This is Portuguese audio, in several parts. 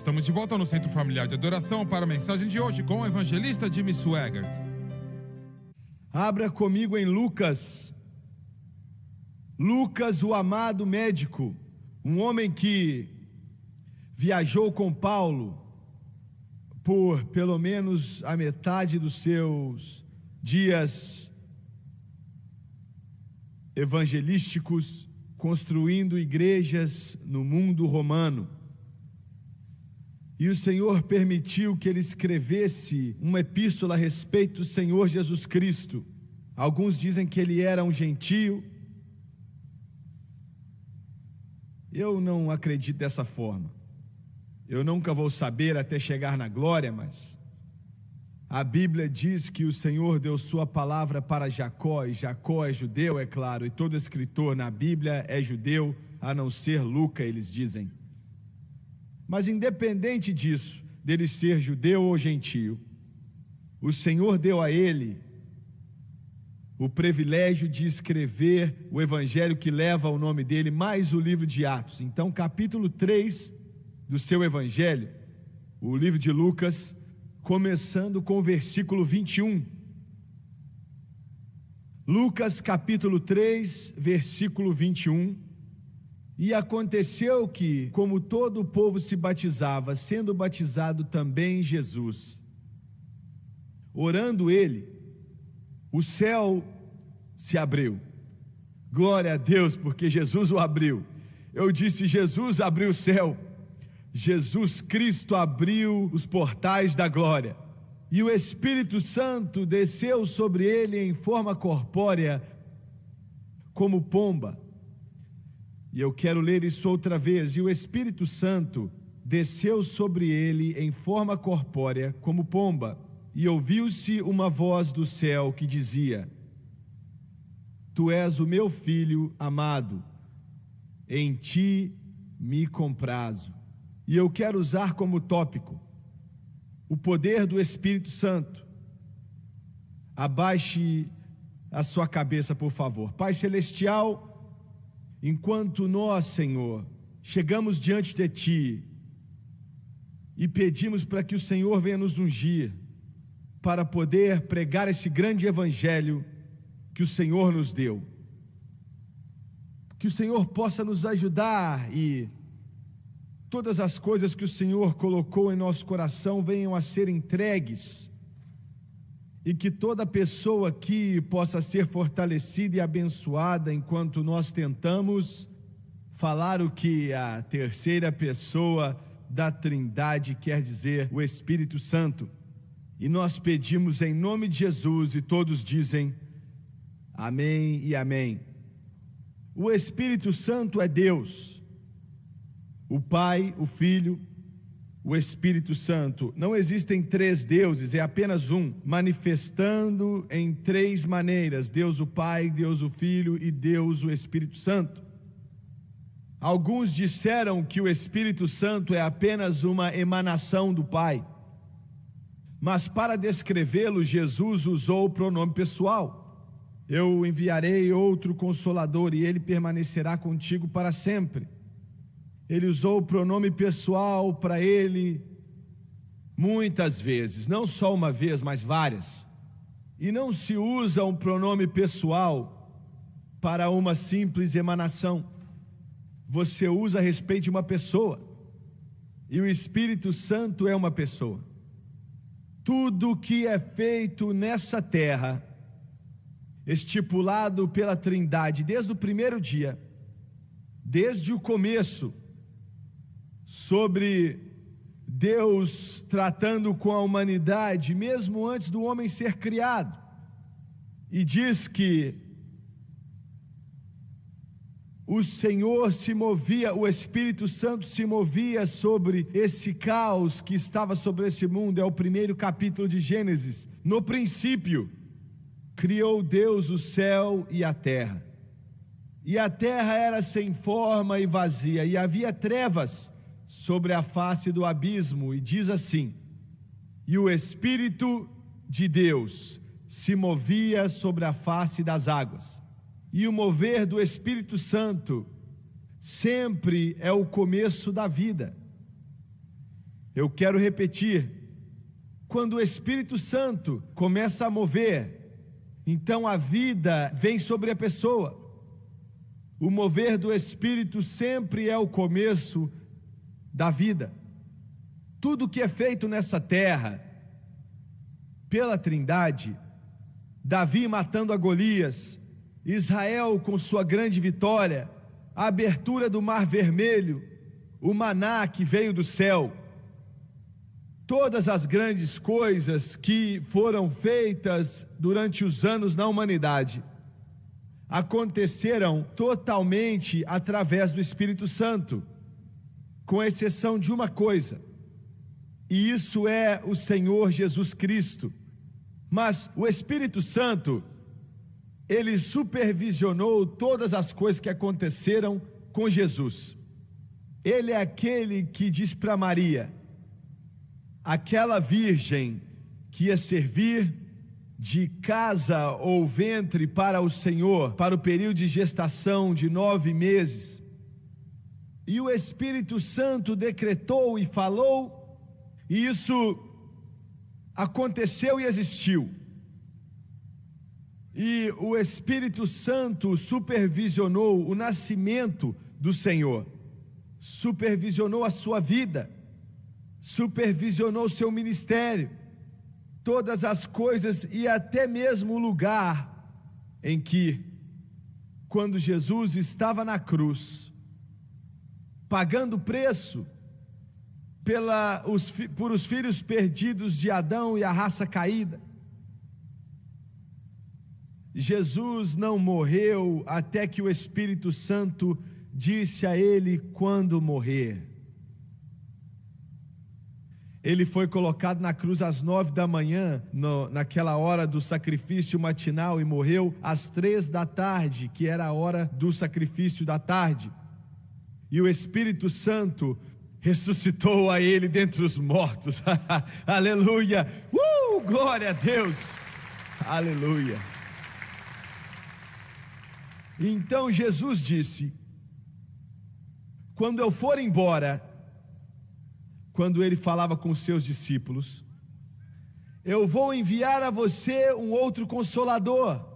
Estamos de volta no Centro Familiar de Adoração para a mensagem de hoje com o evangelista Jimmy Swaggart. Abra comigo em Lucas. Lucas, o amado médico, um homem que viajou com Paulo por pelo menos a metade dos seus dias evangelísticos, construindo igrejas no mundo romano. E o Senhor permitiu que ele escrevesse uma epístola a respeito do Senhor Jesus Cristo. Alguns dizem que ele era um gentio. Eu não acredito dessa forma. Eu nunca vou saber até chegar na glória, mas a Bíblia diz que o Senhor deu sua palavra para Jacó, e Jacó é judeu, é claro, e todo escritor na Bíblia é judeu, a não ser Lucas, eles dizem. Mas independente disso, dele ser judeu ou gentio, o Senhor deu a ele o privilégio de escrever o evangelho que leva o nome dele, mais o livro de Atos. Então, capítulo 3 do seu evangelho, o livro de Lucas, começando com o versículo 21. Lucas capítulo 3, versículo 21. E aconteceu que, como todo o povo se batizava, sendo batizado também Jesus, orando ele, o céu se abriu. Glória a Deus, porque Jesus o abriu. Eu disse, Jesus abriu o céu. Jesus Cristo abriu os portais da glória. E o Espírito Santo desceu sobre ele em forma corpórea, como pomba. E eu quero ler isso outra vez. E o Espírito Santo desceu sobre ele em forma corpórea, como pomba. E ouviu-se uma voz do céu que dizia: Tu és o meu filho amado, em ti me comprazo. E eu quero usar como tópico o poder do Espírito Santo. Abaixe a sua cabeça, por favor. Pai Celestial, enquanto nós, Senhor, chegamos diante de Ti e pedimos para que o Senhor venha nos ungir para poder pregar esse grande evangelho que o Senhor nos deu. Que o Senhor possa nos ajudar e todas as coisas que o Senhor colocou em nosso coração venham a ser entregues, e que toda pessoa aqui possa ser fortalecida e abençoada enquanto nós tentamos falar o que a terceira pessoa da Trindade quer dizer, o Espírito Santo. E nós pedimos em nome de Jesus, e todos dizem amém e amém. O Espírito Santo é Deus, o Pai, o Filho, o Espírito Santo. Não existem três deuses, é apenas um, manifestando em três maneiras: Deus o Pai, Deus o Filho e Deus o Espírito Santo. Alguns disseram que o Espírito Santo é apenas uma emanação do Pai, mas para descrevê-lo, Jesus usou o pronome pessoal: Eu enviarei outro Consolador e ele permanecerá contigo para sempre. Ele usou o pronome pessoal para ele muitas vezes, não só uma vez, mas várias. E não se usa um pronome pessoal para uma simples emanação. Você usa a respeito de uma pessoa, e o Espírito Santo é uma pessoa. Tudo que é feito nessa terra, estipulado pela Trindade desde o primeiro dia, desde o começo, sobre Deus tratando com a humanidade, mesmo antes do homem ser criado. E diz que o Senhor se movia, o Espírito Santo se movia sobre esse caos que estava sobre esse mundo. É o primeiro capítulo de Gênesis. No princípio, criou Deus o céu e a terra. E a terra era sem forma e vazia, e havia trevas sobre a face do abismo. E diz assim: e o Espírito de Deus se movia sobre a face das águas. E o mover do Espírito Santo sempre é o começo da vida. Eu quero repetir: quando o Espírito Santo começa a mover, então a vida vem sobre a pessoa. O mover do Espírito sempre é o começo da vida. Tudo que é feito nessa terra, pela Trindade, Davi matando a Golias, Israel com sua grande vitória, a abertura do Mar Vermelho, o maná que veio do céu, todas as grandes coisas que foram feitas durante os anos na humanidade, aconteceram totalmente através do Espírito Santo, com exceção de uma coisa, e isso é o Senhor Jesus Cristo. Mas o Espírito Santo, ele supervisionou todas as coisas que aconteceram com Jesus. Ele é aquele que diz para Maria, aquela virgem que ia servir de casa ou ventre para o Senhor, para o período de gestação de 9 meses. E o Espírito Santo decretou e falou, e isso aconteceu e existiu. E o Espírito Santo supervisionou o nascimento do Senhor, supervisionou a sua vida, supervisionou o seu ministério, todas as coisas e até mesmo o lugar em que, quando Jesus estava na cruz, pagando preço por os filhos perdidos de Adão e a raça caída, Jesus não morreu até que o Espírito Santo disse a ele quando morrer. Ele foi colocado na cruz às 9 da manhã, naquela hora do sacrifício matinal, e morreu às 3 da tarde, que era a hora do sacrifício da tarde. E o Espírito Santo ressuscitou a ele dentre os mortos. Aleluia! Glória a Deus! Aleluia! Então Jesus disse: quando eu for embora, quando ele falava com os seus discípulos, eu vou enviar a você um outro Consolador,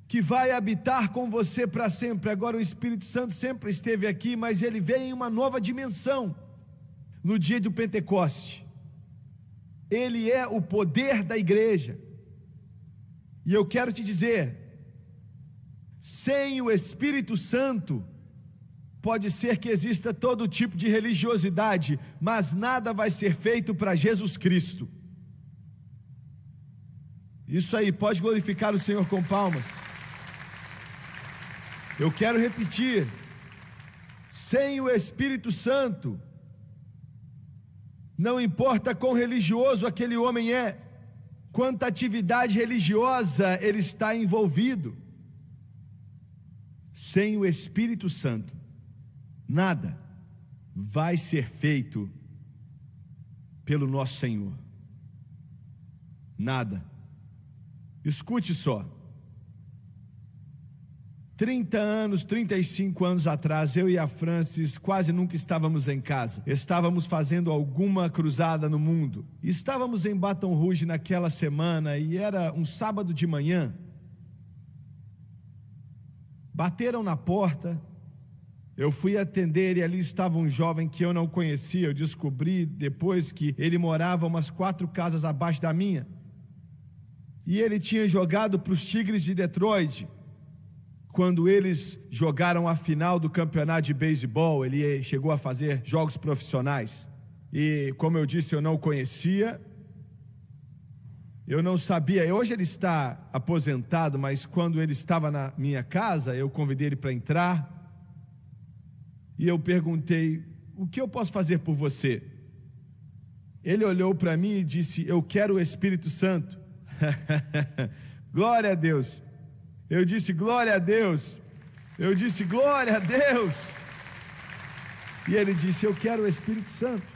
que vai habitar com você para sempre. Agora o Espírito Santo sempre esteve aqui, mas ele veio em uma nova dimensão, no dia do Pentecoste. Ele é o poder da igreja, e eu quero te dizer, sem o Espírito Santo, pode ser que exista todo tipo de religiosidade, mas nada vai ser feito para Jesus Cristo. Isso aí, pode glorificar o Senhor com palmas. Eu quero repetir: sem o Espírito Santo, não importa quão religioso aquele homem é, quanta atividade religiosa ele está envolvido, sem o Espírito Santo, nada vai ser feito pelo nosso Senhor. Nada. Escute só. 30 anos, 35 anos atrás, eu e a Francis quase nunca estávamos em casa. Estávamos fazendo alguma cruzada no mundo. Estávamos em Baton Rouge naquela semana e era um sábado de manhã. Bateram na porta, eu fui atender e ali estava um jovem que eu não conhecia. Eu descobri depois que ele morava umas 4 casas abaixo da minha. E ele tinha jogado para os Tigres de Detroit. Quando eles jogaram a final do campeonato de beisebol, ele chegou a fazer jogos profissionais. E como eu disse, eu não o conhecia. Eu não sabia, hoje ele está aposentado, mas quando ele estava na minha casa, eu convidei ele para entrar. E eu perguntei: o que eu posso fazer por você? Ele olhou para mim e disse: eu quero o Espírito Santo. Glória a Deus. Eu disse: glória a Deus. Eu disse: glória a Deus. E ele disse: eu quero o Espírito Santo.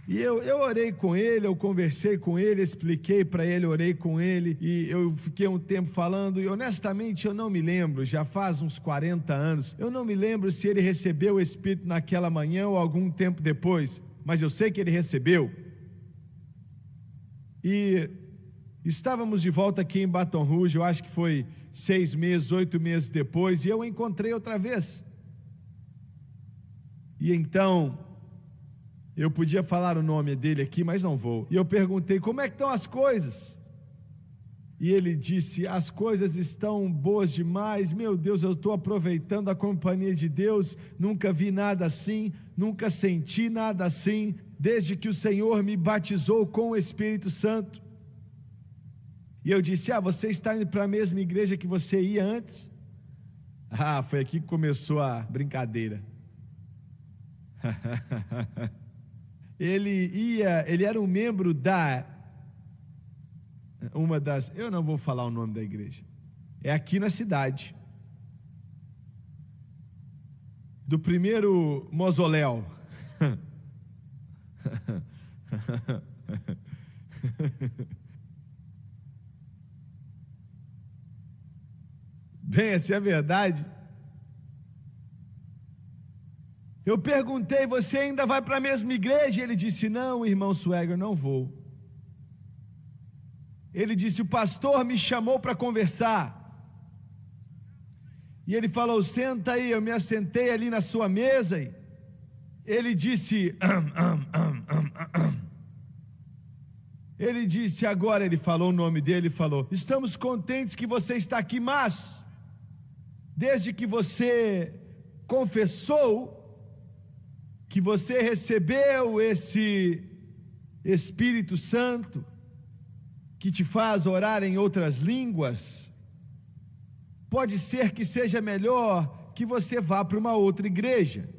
E eu orei com ele, eu conversei com ele, expliquei para ele, orei com ele, e eu fiquei um tempo falando, e honestamente eu não me lembro, já faz uns 40 anos, eu não me lembro se ele recebeu o Espírito naquela manhã ou algum tempo depois, mas eu sei que ele recebeu. E estávamos de volta aqui em Baton Rouge, eu acho que foi 6 meses, 8 meses depois, e eu o encontrei outra vez. E então, eu podia falar o nome dele aqui, mas não vou. E eu perguntei, como é que estão as coisas? E ele disse, as coisas estão boas demais, meu Deus, eu estou aproveitando a companhia de Deus, nunca vi nada assim, nunca senti nada assim, desde que o Senhor me batizou com o Espírito Santo. E eu disse, você está indo para a mesma igreja que você ia antes? Foi aqui que começou a brincadeira. Ele era um membro eu não vou falar o nome da igreja, é aqui na cidade, do primeiro mausoléu. Bem, essa é a verdade. Eu perguntei, você ainda vai para a mesma igreja? Ele disse, não, irmão Swagger, não vou. Ele disse, o pastor me chamou para conversar. E ele falou, senta aí, eu me assentei ali na sua mesa. E ele disse, ele disse, agora ele falou o nome dele, falou, estamos contentes que você está aqui, mas desde que você confessou que você recebeu esse Espírito Santo, que te faz orar em outras línguas, pode ser que seja melhor que você vá para uma outra igreja.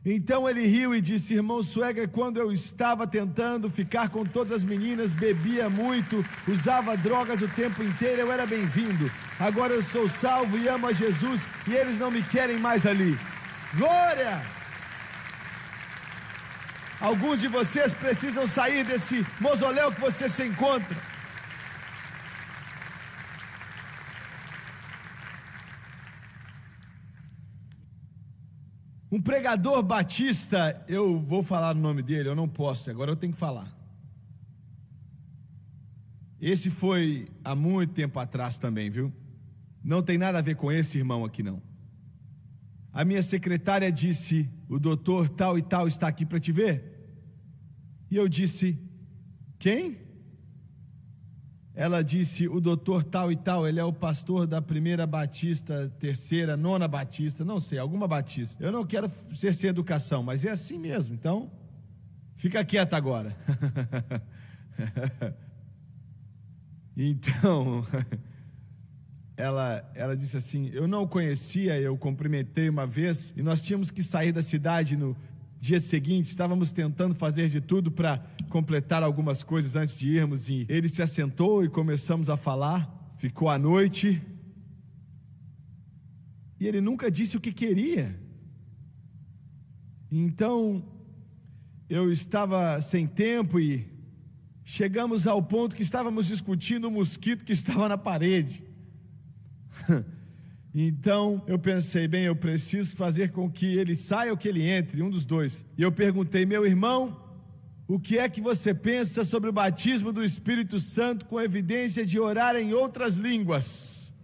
Então ele riu e disse, irmão Swagger, quando eu estava tentando ficar com todas as meninas, bebia muito, usava drogas o tempo inteiro, eu era bem-vindo. Agora eu sou salvo e amo a Jesus e eles não me querem mais ali. Glória! Alguns de vocês precisam sair desse mausoléu que você se encontra. Um pregador batista, eu vou falar o nome dele, eu não posso, agora eu tenho que falar. Esse foi há muito tempo atrás também, viu? Não tem nada a ver com esse irmão aqui não. A minha secretária disse, o doutor tal e tal está aqui para te ver. E eu disse, quem? Ela disse, o doutor tal e tal, ele é o pastor da primeira batista, terceira, nona batista, não sei, alguma batista. Eu não quero ser sem educação, mas é assim mesmo, então, fica quieta agora. Então, ela disse assim, eu não o conhecia, eu cumprimentei uma vez, e nós tínhamos que sair da cidade no dia seguinte, estávamos tentando fazer de tudo para completar algumas coisas antes de irmos, e ele se assentou e começamos a falar, ficou à noite, e ele nunca disse o que queria. Então, eu estava sem tempo e chegamos ao ponto que estávamos discutindo o mosquito que estava na parede. Então eu pensei, bem, eu preciso fazer com que ele saia ou que ele entre, um dos dois. E eu perguntei, meu irmão, o que é que você pensa sobre o batismo do Espírito Santo com evidência de orar em outras línguas?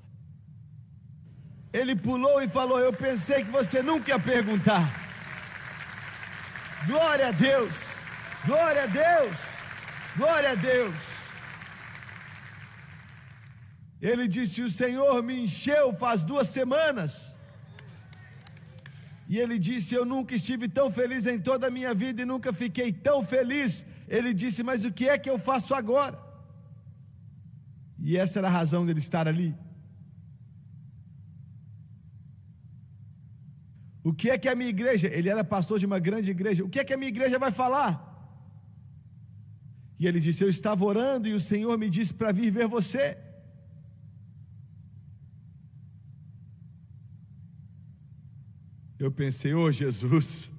Ele pulou e falou, eu pensei que você nunca ia perguntar. Glória a Deus, glória a Deus, glória a Deus. Ele disse, o Senhor me encheu faz 2 semanas. E ele disse, eu nunca estive tão feliz em toda a minha vida e nunca fiquei tão feliz. Ele disse, mas o que é que eu faço agora? E essa era a razão dele estar ali. O que é que a minha igreja, ele era pastor de uma grande igreja, o que é que a minha igreja vai falar? E ele disse, eu estava orando e o Senhor me disse para vir ver você. Eu pensei, Jesus,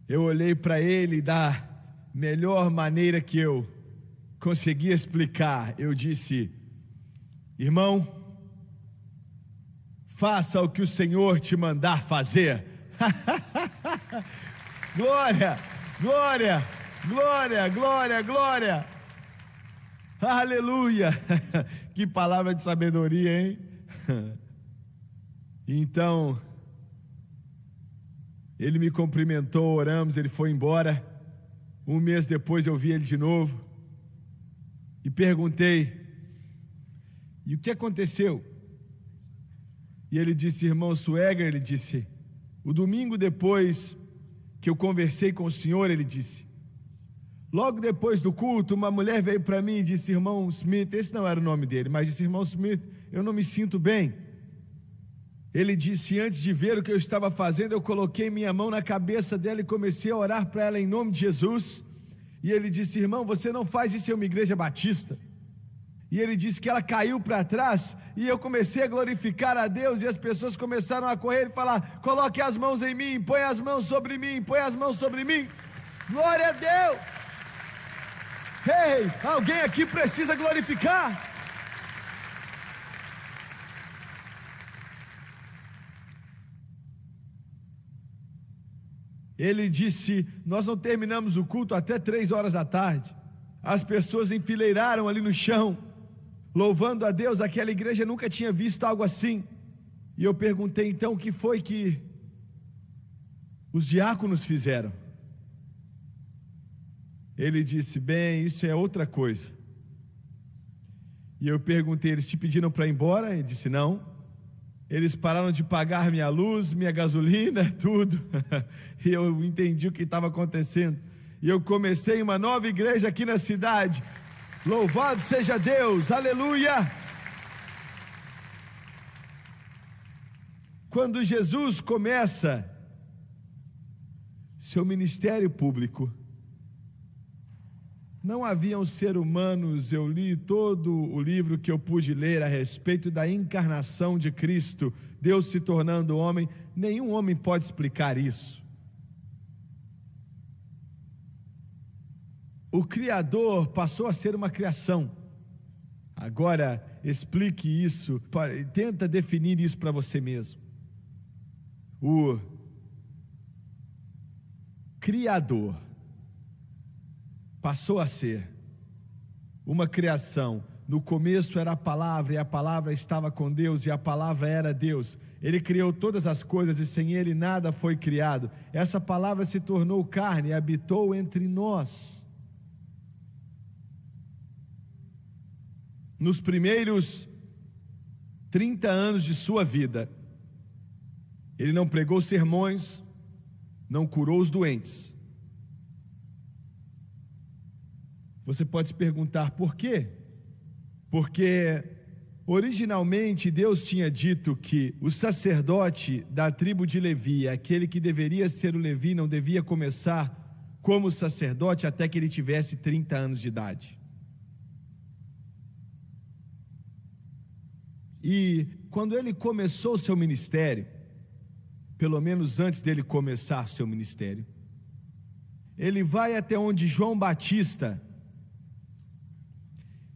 Eu olhei para ele da melhor maneira que eu conseguia explicar. Eu disse: irmão, faça o que o Senhor te mandar fazer. Glória, glória, glória, glória, glória. Aleluia. Que palavra de sabedoria, hein? Então, ele me cumprimentou, oramos, ele foi embora. Um mês depois eu vi ele de novo e perguntei: e o que aconteceu? E ele disse: irmão Sueger, ele disse, o domingo depois que eu conversei com o senhor, ele disse, logo depois do culto, uma mulher veio para mim e disse: irmão Smith, esse não era o nome dele, mas disse: irmão Smith, eu não me sinto bem. Ele disse: antes de ver o que eu estava fazendo, eu coloquei minha mão na cabeça dela e comecei a orar para ela em nome de Jesus. E ele disse: irmão, você não faz isso em uma igreja batista. E ele disse que ela caiu para trás, e eu comecei a glorificar a Deus, e as pessoas começaram a correr e falar: coloque as mãos em mim, põe as mãos sobre mim, põe as mãos sobre mim. Glória a Deus! Ei, alguém aqui precisa glorificar? Ele disse: nós não terminamos o culto até 3 horas da tarde. As pessoas enfileiraram ali no chão, louvando a Deus. Aquela igreja nunca tinha visto algo assim. E eu perguntei: então o que foi que os diáconos fizeram? Ele disse: bem, isso é outra coisa. E eu perguntei: eles te pediram para ir embora? Ele disse: não. Eles pararam de pagar minha luz, minha gasolina, tudo. E eu entendi o que estava acontecendo. E eu comecei uma nova igreja aqui na cidade. Louvado seja Deus, aleluia! Quando Jesus começa seu ministério público, não haviam seres humanos. Eu li todo o livro que eu pude ler a respeito da encarnação de Cristo, Deus se tornando homem. Nenhum homem pode explicar isso. O Criador passou a ser uma criação. Agora, explique isso, tenta definir isso para você mesmo. O Criador passou a ser uma criação. No começo era a palavra, e a palavra estava com Deus, e a palavra era Deus. Ele criou todas as coisas, e sem ele nada foi criado. Essa palavra se tornou carne e habitou entre nós. Nos primeiros 30 anos de sua vida, ele não pregou sermões, não curou os doentes. Você pode se perguntar por quê? Porque originalmente Deus tinha dito que o sacerdote da tribo de Levi, aquele que deveria ser o Levi, não devia começar como sacerdote até que ele tivesse 30 anos de idade. E quando ele começou seu ministério, pelo menos antes dele começar seu ministério, ele vai até onde João Batista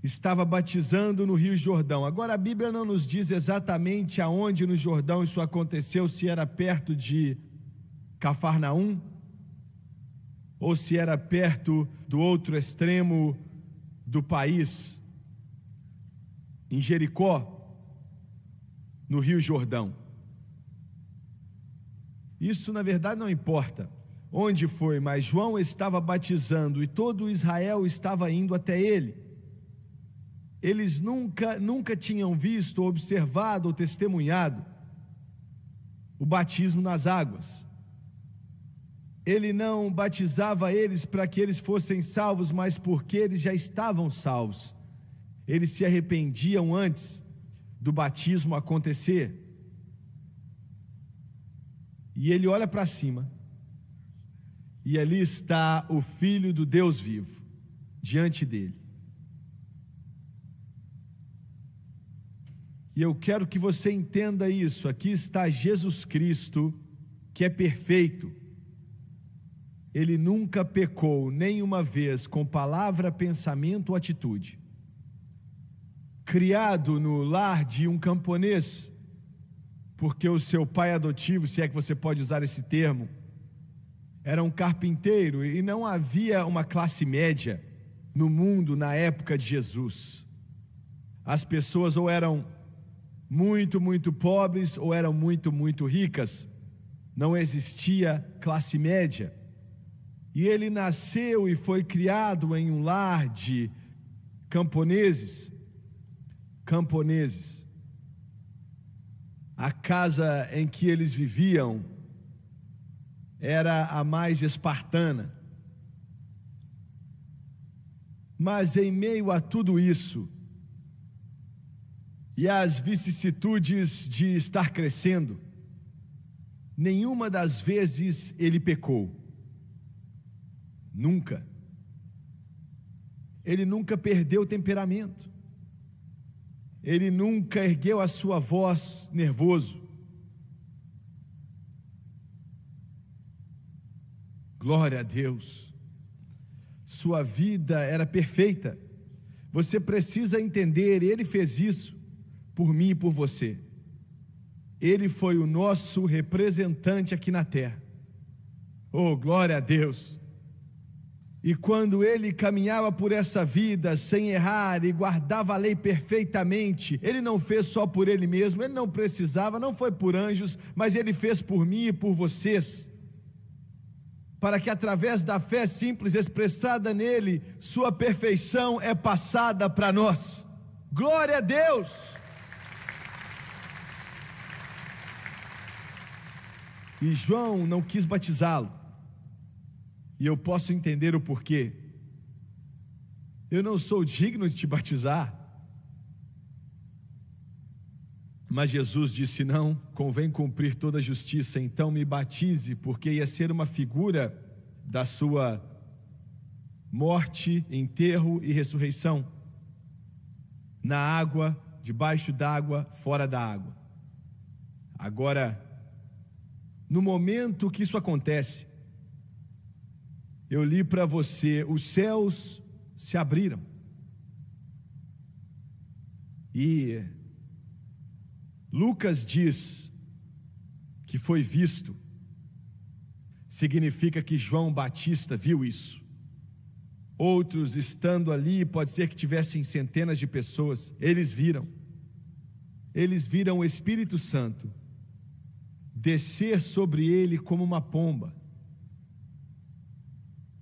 estava batizando no Rio Jordão. Agora a Bíblia não nos diz exatamente aonde no Jordão isso aconteceu, se era perto de Cafarnaum, ou se era perto do outro extremo do país, em Jericó, no Rio Jordão. Isso na verdade não importa onde foi, mas João estava batizando e todo Israel estava indo até ele. Eles nunca tinham visto, observado ou testemunhado o batismo nas águas. Ele não batizava eles para que eles fossem salvos, mas porque eles já estavam salvos. Eles se arrependiam antes do batismo acontecer. E ele olha para cima, e ali está o Filho do Deus vivo, diante dele. E eu quero que você entenda isso. Aqui está Jesus Cristo, que é perfeito. ele nunca pecou nenhuma vez com palavra, pensamento ou atitude. Criado no lar de um camponês, porque o seu pai adotivo, se é que você pode usar esse termo, era um carpinteiro, e não havia uma classe média no mundo na época de Jesus. As pessoas ou eram muito, muito pobres ou eram muito, muito ricas. Não existia classe média. E ele nasceu e foi criado em um lar de camponeses. A casa em que eles viviam era a mais espartana. Mas em meio a tudo isso, e às vicissitudes de estar crescendo, nenhuma das vezes ele pecou. Nunca. Ele nunca perdeu o temperamento. Ele nunca ergueu a sua voz nervoso. Glória a Deus. Sua vida era perfeita. Você precisa entender, ele fez isso por mim e por você. Ele foi o nosso representante aqui na terra. Oh, glória a Deus. E quando ele caminhava por essa vida sem errar e guardava a lei perfeitamente, ele não fez só por ele mesmo, ele não precisava, não foi por anjos, mas ele fez por mim e por vocês, para que através da fé simples expressada nele, sua perfeição é passada para nós. Glória a Deus! E João não quis batizá-lo. E eu posso entender o porquê. Eu não sou digno de te batizar. Mas Jesus disse: não, convém cumprir toda a justiça, então me batize, porque ia ser uma figura da sua morte, enterro e ressurreição. Na água, debaixo d'água, fora da água. Agora, no momento que isso acontece, eu li para você, os céus se abriram. E Lucas diz que foi visto. Significa que João Batista viu isso. Outros estando ali, pode ser que tivessem centenas de pessoas, eles viram. Eles viram o Espírito Santo descer sobre ele como uma pomba.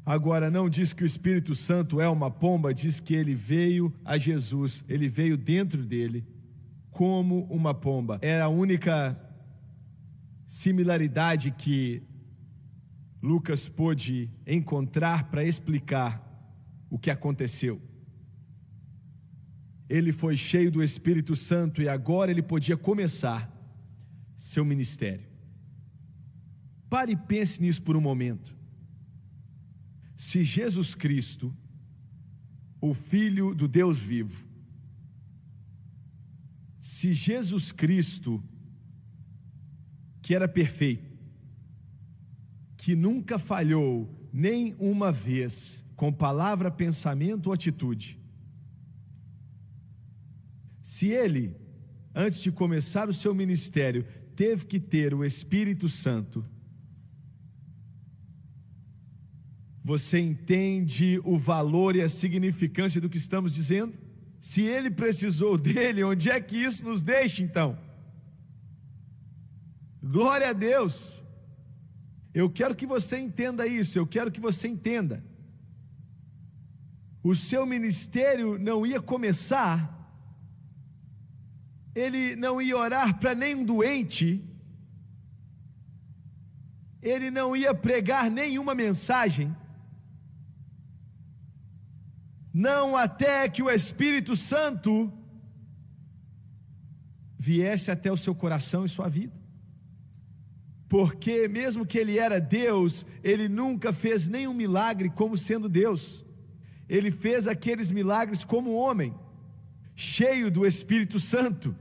Agora, não diz que o Espírito Santo é uma pomba, diz que ele veio a Jesus, ele veio dentro dele como uma pomba. É a única similaridade que Lucas pôde encontrar para explicar o que aconteceu. Ele foi cheio do Espírito Santo e agora ele podia começar seu ministério. Pare e pense nisso por um momento. Se Jesus Cristo, o Filho do Deus vivo, se Jesus Cristo, que era perfeito, que nunca falhou nem uma vez com palavra, pensamento ou atitude, se ele, antes de começar o seu ministério, teve que ter o Espírito Santo, você entende o valor e a significância do que estamos dizendo? Se ele precisou dele, onde é que isso nos deixa então? Glória a Deus! Eu quero que você entenda isso, eu quero que você entenda. O seu ministério não ia começar, ele não ia orar para nenhum doente, ele não ia pregar nenhuma mensagem, não até que o Espírito Santo viesse até o seu coração e sua vida. Porque mesmo que ele era Deus, ele nunca fez nenhum milagre como sendo Deus. Ele fez aqueles milagres como homem, cheio do Espírito Santo.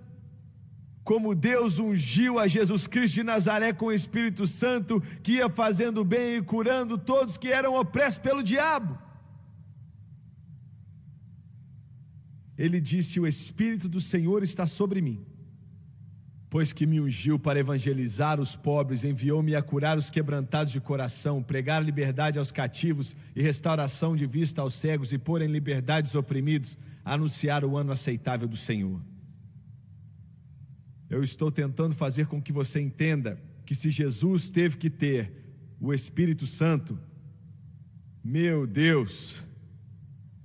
como Deus ungiu a Jesus Cristo de Nazaré com o Espírito Santo, que ia fazendo bem e curando todos que eram opressos pelo diabo. Ele disse: o Espírito do Senhor está sobre mim, pois que me ungiu para evangelizar os pobres, enviou-me a curar os quebrantados de coração, pregar liberdade aos cativos e restauração de vista aos cegos, e pôr em liberdade os oprimidos, anunciar o ano aceitável do Senhor. Eu estou tentando fazer com que você entenda que se Jesus teve que ter o Espírito Santo, meu Deus,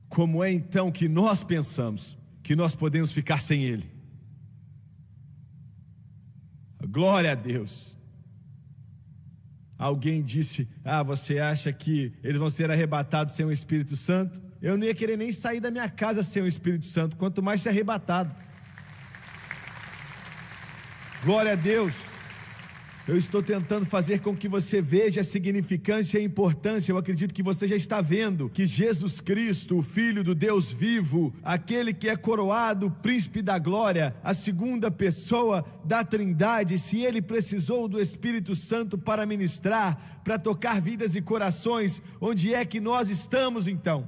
como é então que nós pensamos que nós podemos ficar sem Ele? Glória a Deus. Alguém disse: você acha que eles vão ser arrebatados sem o Espírito Santo? Eu não ia querer nem sair da minha casa sem o Espírito Santo, quanto mais ser arrebatado. Glória a Deus. Eu estou tentando fazer com que você veja a significância e a importância. Eu acredito que você já está vendo que Jesus Cristo, o Filho do Deus vivo, aquele que é coroado príncipe da glória, a segunda pessoa da Trindade, se ele precisou do Espírito Santo para ministrar, para tocar vidas e corações, onde é que nós estamos então?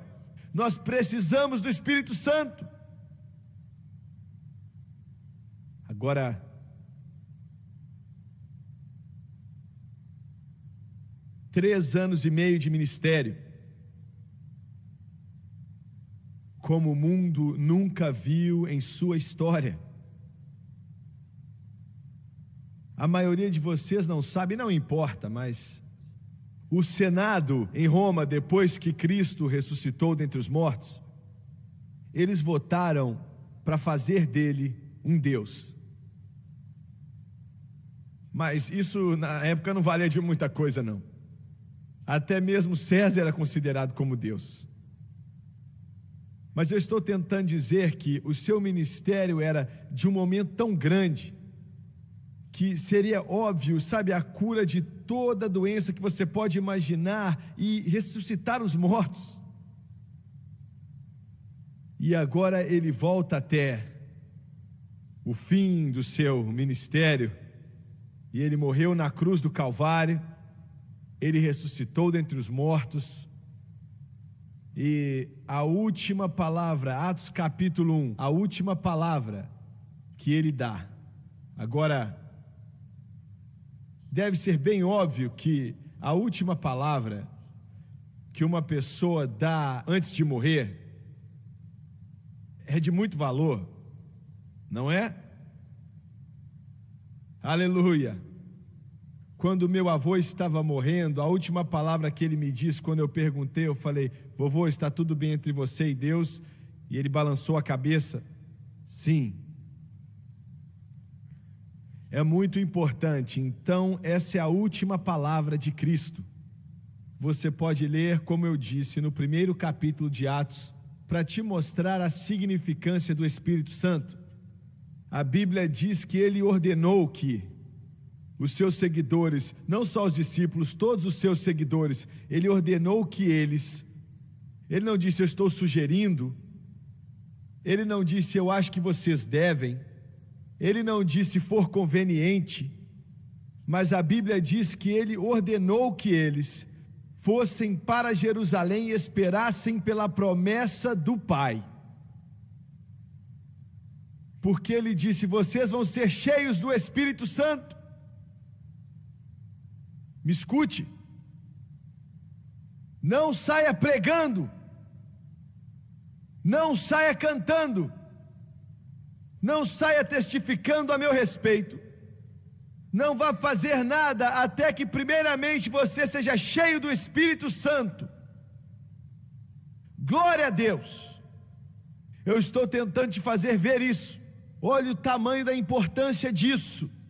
Nós precisamos do Espírito Santo. Agora, três anos e meio de ministério, como o mundo nunca viu em sua história. A maioria de vocês não sabe, não importa, mas o Senado em Roma, depois que Cristo ressuscitou dentre os mortos, eles votaram para fazer dele um Deus. Mas isso na época não valia de muita coisa não. Até mesmo César era considerado como Deus. Mas eu estou tentando dizer que o seu ministério era de um momento tão grande, que seria óbvio, sabe, a cura de toda doença que você pode imaginar e ressuscitar os mortos. E agora ele volta até o fim do seu ministério, e ele morreu na cruz do Calvário. Ele ressuscitou dentre os mortos, e a última palavra, Atos capítulo 1, a última palavra que ele dá. Agora, deve ser bem óbvio que a última palavra que uma pessoa dá antes de morrer é de muito valor, não é? Aleluia! Quando meu avô estava morrendo, a última palavra que ele me disse, quando eu perguntei, eu falei: vovô, está tudo bem entre você e Deus? E ele balançou a cabeça: sim. É muito importante. Então, essa é a última palavra de Cristo. Você pode ler, como eu disse, no primeiro capítulo de Atos, para te mostrar a significância do Espírito Santo. A Bíblia diz que ele ordenou que os seus seguidores, não só os discípulos, todos os seus seguidores, ele ordenou que ele não disse: eu estou sugerindo, ele não disse: eu acho que vocês devem, ele não disse: for conveniente, mas a Bíblia diz que ele ordenou que eles fossem para Jerusalém e esperassem pela promessa do Pai. Porque ele disse: vocês vão ser cheios do Espírito Santo. Me escute, não saia pregando, não saia cantando, não saia testificando a meu respeito, não vá fazer nada até que primeiramente você seja cheio do Espírito Santo. Glória a Deus. Eu estou tentando te fazer ver isso. Olha o tamanho da importância disso.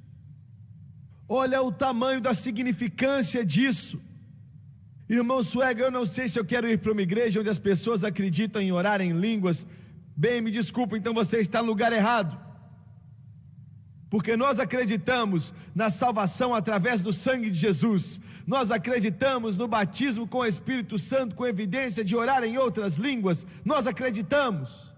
Olha o tamanho da significância disso. Irmão Suega, eu não sei se eu quero ir para uma igreja onde as pessoas acreditam em orar em línguas. Bem, me desculpa, então você está no lugar errado. Porque nós acreditamos na salvação através do sangue de Jesus. Nós acreditamos no batismo com o Espírito Santo, com evidência de orar em outras línguas. Nós acreditamos.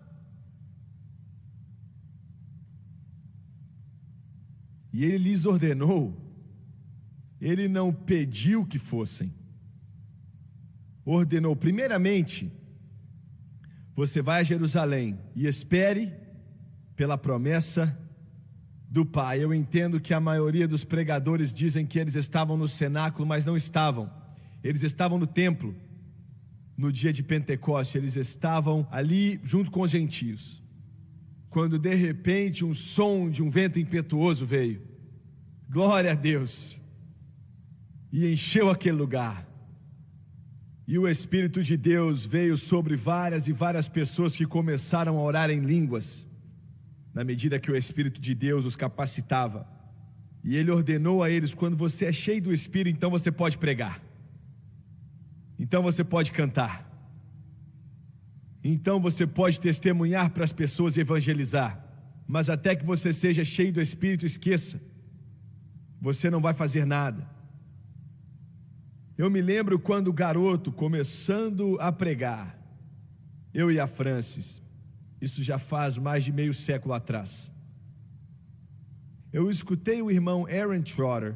E ele lhes ordenou. Ele não pediu que fossem. Ordenou. Primeiramente, você vai a Jerusalém e espere pela promessa do Pai. Eu entendo que a maioria dos pregadores dizem que eles estavam no cenáculo, mas não estavam. Eles estavam no templo. No dia de Pentecostes, eles estavam ali junto com os gentios. Quando de repente um som de um vento impetuoso veio. Glória a Deus! E encheu aquele lugar. E o Espírito de Deus veio sobre várias e várias pessoas que começaram a orar em línguas, na medida que o Espírito de Deus os capacitava. E ele ordenou a eles: quando você é cheio do Espírito, então você pode pregar, então você pode cantar, então você pode testemunhar para as pessoas e evangelizar. Mas até que você seja cheio do Espírito, esqueça, você não vai fazer nada. Eu me lembro quando garoto, começando a pregar, eu e a Francis, isso já faz mais de meio século atrás, eu escutei o irmão Aaron Trotter.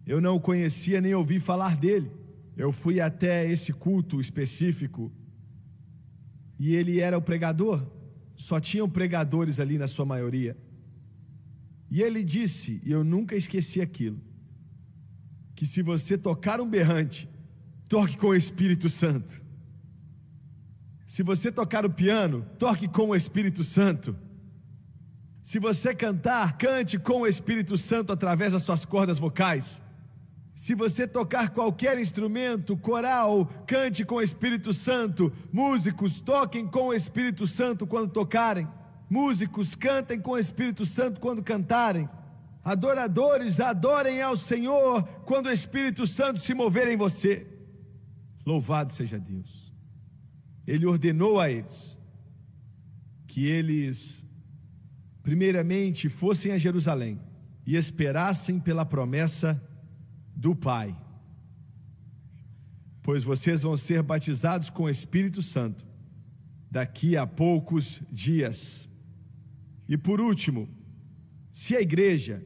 Eu não o conhecia nem ouvi falar dele. Eu fui até esse culto específico e ele era o pregador. Só tinham pregadores ali na sua maioria. E ele disse, e eu nunca esqueci aquilo, que se você tocar um berrante, toque com o Espírito Santo. Se você tocar o piano, toque com o Espírito Santo. Se você cantar, cante com o Espírito Santo através das suas cordas vocais. Se você tocar qualquer instrumento, coral, cante com o Espírito Santo. Músicos, toquem com o Espírito Santo quando tocarem. Músicos, cantem com o Espírito Santo quando cantarem. Adoradores, adorem ao Senhor quando o Espírito Santo se mover em você. Louvado seja Deus. Ele ordenou a eles que eles primeiramente fossem a Jerusalém e esperassem pela promessa do Pai, pois vocês vão ser batizados com o Espírito Santo daqui a poucos dias. E por último, se a igreja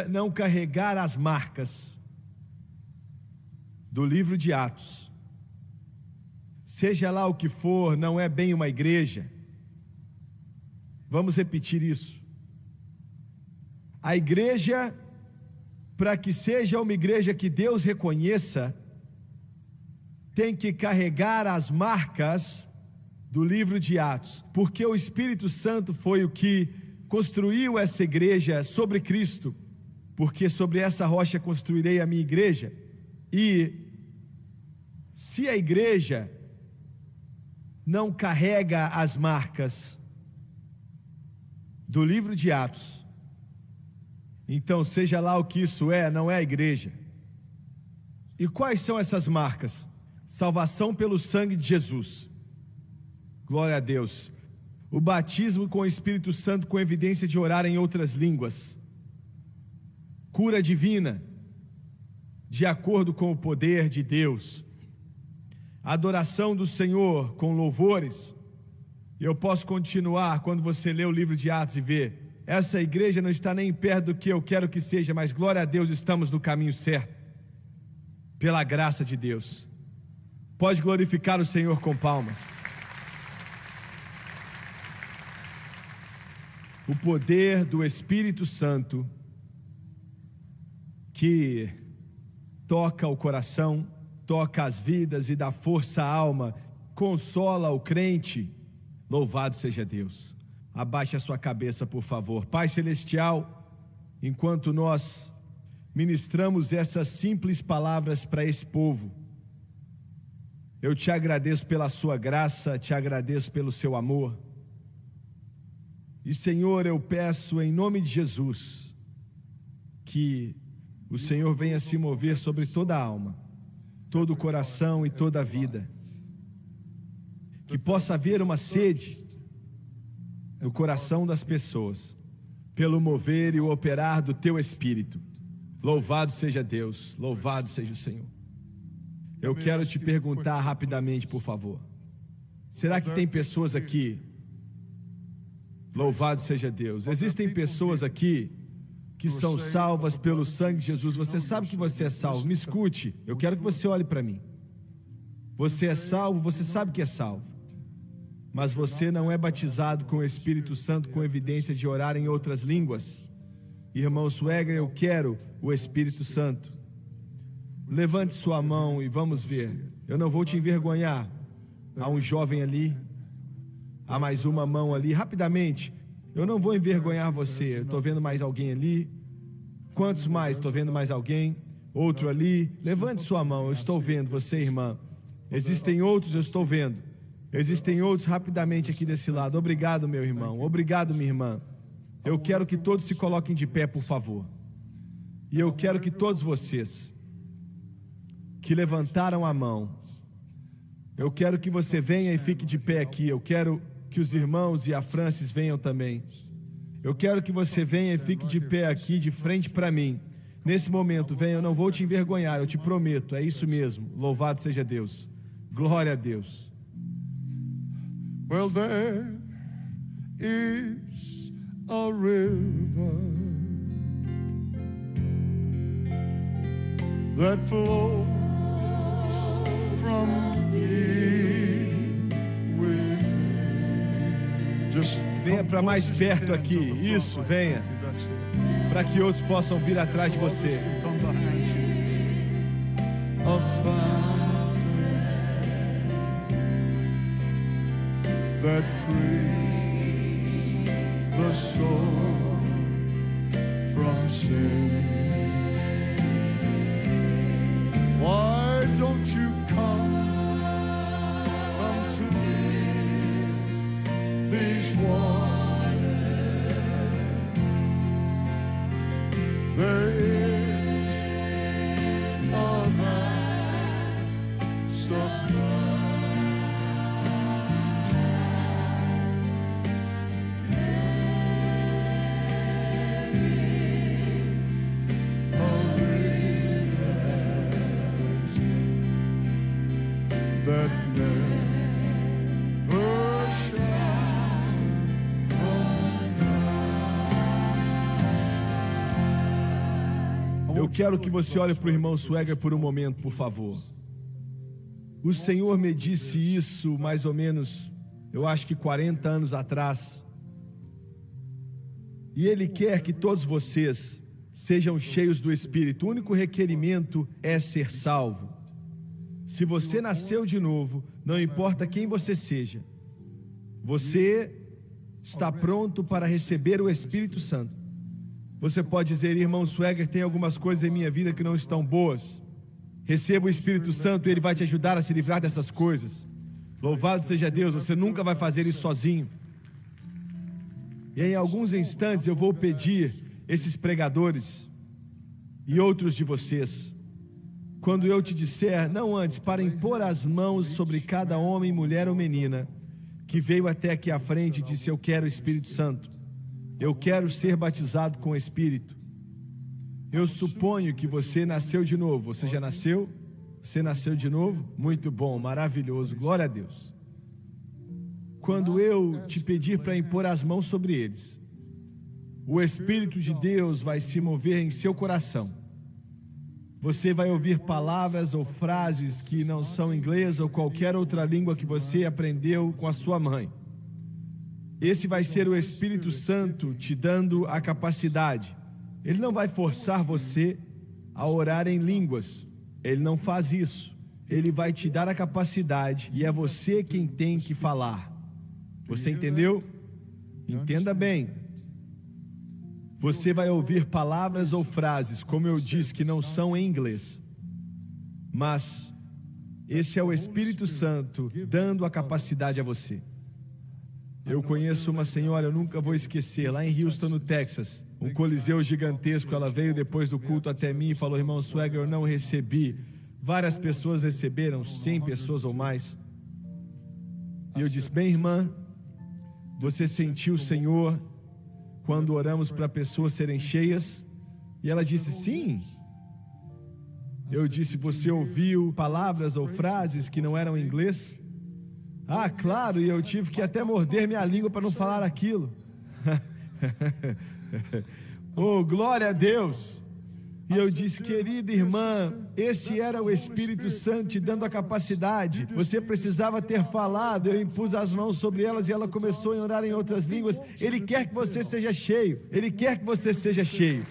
não carregar as marcas do livro de Atos, seja lá o que for, não é bem uma igreja. Vamos repetir isso. A igreja, para que seja uma igreja que Deus reconheça, tem que carregar as marcas do livro de Atos, porque o Espírito Santo foi o que construiu essa igreja sobre Cristo, porque sobre essa rocha construirei a minha igreja. E se a igreja não carrega as marcas do livro de Atos, então seja lá o que isso é, não é a igreja. E quais são essas marcas? Salvação pelo sangue de Jesus, glória a Deus. O batismo com o Espírito Santo com evidência de orar em outras línguas, cura divina, de acordo com o poder de Deus, adoração do Senhor com louvores. Eu posso continuar quando você lê o livro de Atos e ver, essa igreja não está nem perto do que eu quero que seja, mas glória a Deus, estamos no caminho certo, pela graça de Deus. Pode glorificar o Senhor com palmas. O poder do Espírito Santo que toca o coração, toca as vidas e dá força à alma, consola o crente. Louvado seja Deus. Abaixe a sua cabeça, por favor. Pai Celestial, enquanto nós ministramos essas simples palavras para esse povo, eu te agradeço pela sua graça, te agradeço pelo seu amor. E Senhor, eu peço em nome de Jesus, que o Senhor venha se mover sobre toda a alma, todo o coração e toda a vida. Que possa haver uma sede no coração das pessoas, pelo mover e o operar do Teu Espírito. Louvado seja Deus, louvado seja o Senhor. Eu quero te perguntar rapidamente, por favor. Será que tem pessoas aqui Louvado seja Deus. Existem pessoas aqui que são salvas pelo sangue de Jesus. Você sabe que você é salvo. Me escute, eu quero que você olhe para mim. Você é salvo, você sabe que é salvo. Mas você não é batizado com o Espírito Santo com evidência de orar em outras línguas. Irmão Swagger, eu quero o Espírito Santo. Levante sua mão e vamos ver. Eu não vou te envergonhar. Há um jovem ali. Há mais uma mão ali. Rapidamente. Eu não vou envergonhar você. Eu estou vendo mais alguém ali. Quantos mais? Estou vendo mais alguém. Outro ali. Levante sua mão. Eu estou vendo você, irmã. Existem outros, eu estou vendo. Existem outros rapidamente aqui desse lado. Obrigado, meu irmão. Obrigado, minha irmã. Eu quero que todos se coloquem de pé, por favor. E eu quero que todos vocês que levantaram a mão, eu quero que você venha e fique de pé aqui. Eu quero que os irmãos e a Francis venham também. Eu quero que você venha e fique de pé aqui, de frente para mim. Nesse momento, venha, eu não vou te envergonhar, eu te prometo. É isso mesmo. Louvado seja Deus. Glória a Deus. Well, there is a river that flows from deep within. Just venha para mais perto aqui. Isso, venha. Para que outros possam vir atrás de você. That frees the soul from sin. Why don't you come to these waters? There is a vast supply. That never shall come. Eu quero que você olhe para o irmão Swagger por um momento, por favor. O Senhor me disse isso mais ou menos, eu acho que 40 anos atrás. E Ele quer que todos vocês sejam cheios do Espírito. O único requerimento é ser salvo. Se você nasceu de novo, não importa quem você seja, você está pronto para receber o Espírito Santo. Você pode dizer, irmão Swagger, tem algumas coisas em minha vida que não estão boas. Receba o Espírito Santo e Ele vai te ajudar a se livrar dessas coisas. Louvado seja Deus, você nunca vai fazer isso sozinho. E em alguns instantes eu vou pedir esses pregadores e outros de vocês, quando eu te disser, não antes, para impor as mãos sobre cada homem, mulher ou menina que veio até aqui à frente e disse, eu quero o Espírito Santo. Eu quero ser batizado com o Espírito. Eu suponho que você nasceu de novo. Você já nasceu? Você nasceu de novo? Muito bom, maravilhoso, glória a Deus. Quando eu te pedir para impor as mãos sobre eles, o Espírito de Deus vai se mover em seu coração. Você vai ouvir palavras ou frases que não são inglês ou qualquer outra língua que você aprendeu com a sua mãe. Esse vai ser o Espírito Santo te dando a capacidade. Ele não vai forçar você a orar em línguas. Ele não faz isso. Ele vai te dar a capacidade e é você quem tem que falar. Você entendeu? Entenda bem. Você vai ouvir palavras ou frases, como eu disse, que não são em inglês. Mas esse é o Espírito Santo dando a capacidade a você. Eu conheço uma senhora, eu nunca vou esquecer, lá em Houston, no Texas, um coliseu gigantesco. Ela veio depois do culto até mim e falou, irmão Swagger, eu não recebi. Várias pessoas receberam, 100 pessoas ou mais. E eu disse, bem, irmã, você sentiu o Senhor quando oramos para pessoas serem cheias? E ela disse, sim. Eu disse, você ouviu palavras ou frases que não eram em inglês? Ah, claro, e eu tive que até morder minha língua para não falar aquilo. Oh, glória a Deus! E eu disse, querida irmã, esse era o Espírito Santo te dando a capacidade. Você precisava ter falado. Eu impus as mãos sobre elas e ela começou a orar em outras línguas. Ele quer que você seja cheio. Ele quer que você seja cheio.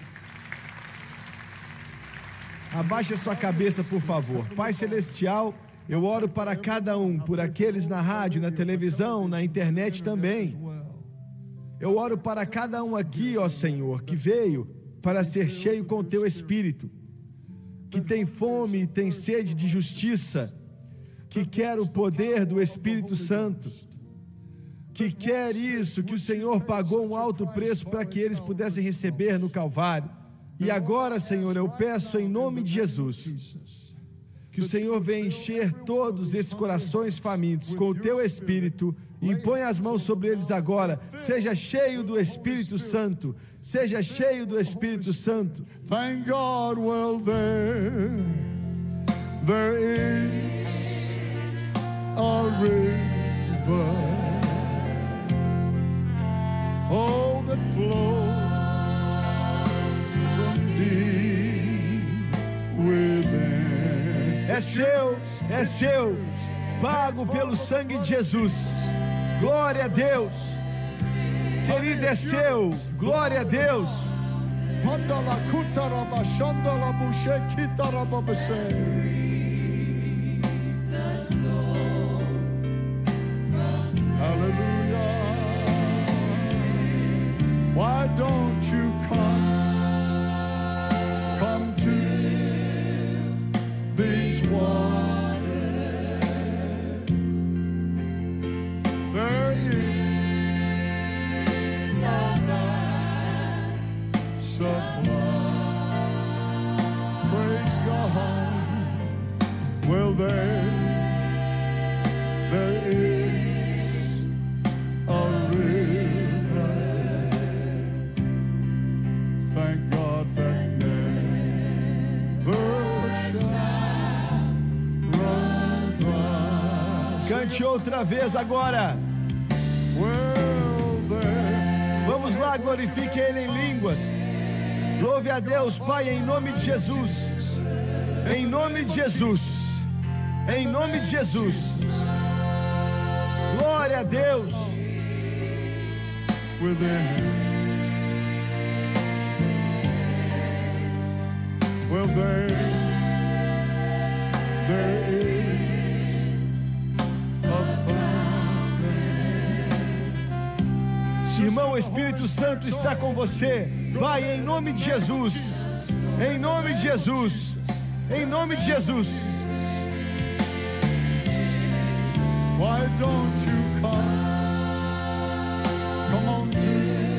Abaixe a sua cabeça, por favor. Pai Celestial, eu oro para cada um, por aqueles na rádio, na televisão, na internet também. Eu oro para cada um aqui, ó Senhor, que veio para ser cheio com o Teu Espírito, que tem fome e tem sede de justiça, que quer o poder do Espírito Santo, que quer isso, que o Senhor pagou um alto preço para que eles pudessem receber no Calvário. E agora, Senhor, eu peço em nome de Jesus, que o Senhor venha encher todos esses corações famintos com o Teu Espírito e põe as mãos sobre eles agora. Seja cheio do Espírito Santo. Seja cheio do Espírito Santo. Thank God, well, there is a river, oh, that flows from deep within. É seu, pago pelo sangue de Jesus. Glória a Deus. Querido, é seu. Glória a Deus. Hallelujah. Why don't you come to these waters? There is supply. Praise God. Well, there is a river. Thank God that never shall run dry. Cante outra vez agora. Well, there. Vamos lá, glorifique Ele em línguas. Louve a Deus, Pai, em nome de Jesus. Em nome de Jesus. Em nome de Jesus. Glória a Deus. Within. Well, there is a fountain. Irmão, o Espírito Santo está com você. Vai em nome de Jesus. Em nome de Jesus. Em nome de Jesus. Why don't you come on to